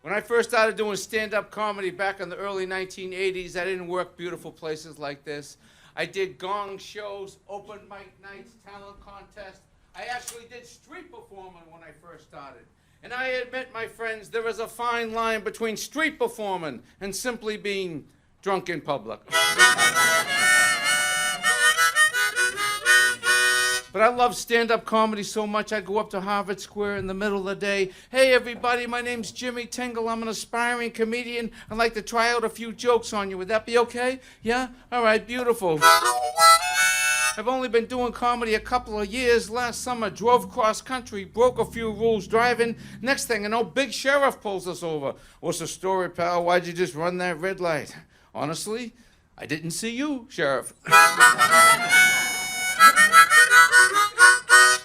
When I first started doing stand-up comedy back in the early 1980s, I didn't work beautiful places like this. I did gong shows, open mic nights, talent contests. I actually did street performing when I first started. And I admit, my friends, there is a fine line between street performing and simply being drunk in public. But I love stand-up comedy so much, I go up to Harvard Square in the middle of the day. Hey, everybody, my name's Jimmy Tingle. I'm an aspiring comedian. I'd like to try out a few jokes on you. Would that be okay? Yeah? All right, beautiful. I've only been doing comedy a couple of years. Last summer, drove cross country, broke a few rules driving. Next thing I know, big sheriff pulls us over. What's the story, pal? Why'd you just run that red light? Honestly, I didn't see you, Sheriff.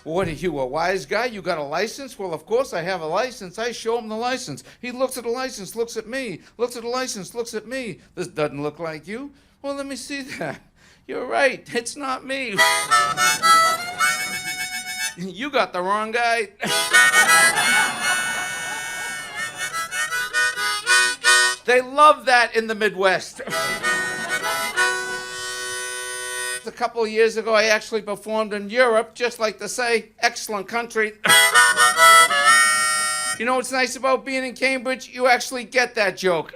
What are you, a wise guy? You got a license? Well, of course I have a license. I show him the license. He looks at the license, looks at me, looks at the license, looks at me. This doesn't look like you. Well, let me see that. You're right, it's not me. You got the wrong guy. They love that in the Midwest. A couple of years ago, I actually performed in Europe, just like to say, excellent country. You know what's nice about being in Cambridge? You actually get that joke.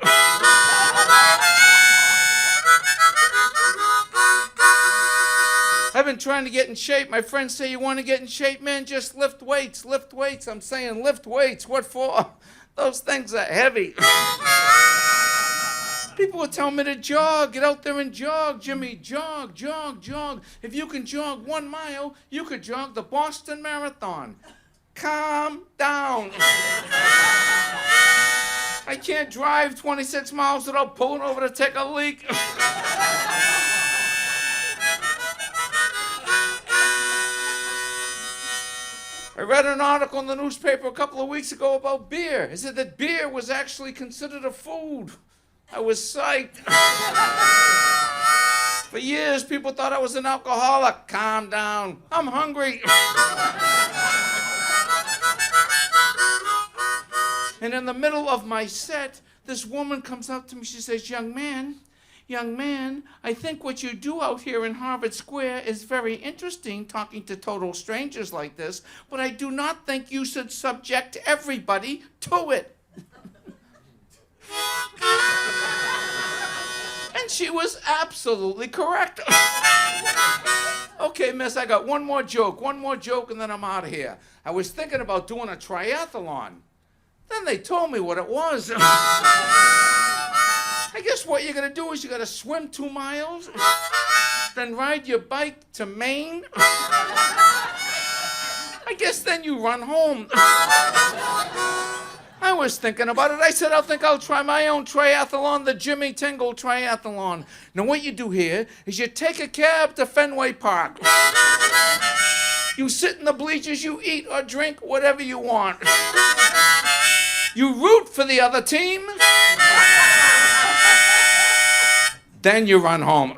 I've been trying to get in shape. My friends say, you want to get in shape, man? Just lift weights, lift weights. I'm saying lift weights. What for? Those things are heavy. People are telling me to jog. Get out there and jog, Jimmy. Jog, jog, jog. If you can jog 1 mile, you could jog the Boston Marathon. Calm down. I can't drive 26 miles without pulling over to take a leak. I read an article in the newspaper a couple of weeks ago about beer. It said that beer was actually considered a food. I was psyched. For years, people thought I was an alcoholic. Calm down. I'm hungry. And in the middle of my set, this woman comes up to me. She says, young man, I think what you do out here in Harvard Square is very interesting, talking to total strangers like this, but I do not think you should subject everybody to it. And she was absolutely correct. Okay, miss, I got one more joke, and then I'm out of here. I was thinking about doing a triathlon. Then they told me what it was. I guess what you're going to do is you're going to swim 2 miles, then ride your bike to Maine. I guess then you run home. I was thinking about it. I said, I think I'll try my own triathlon, the Jimmy Tingle Triathlon. Now, what you do here is you take a cab to Fenway Park. You sit in the bleachers, you eat or drink whatever you want. You root for the other team. Then you run home.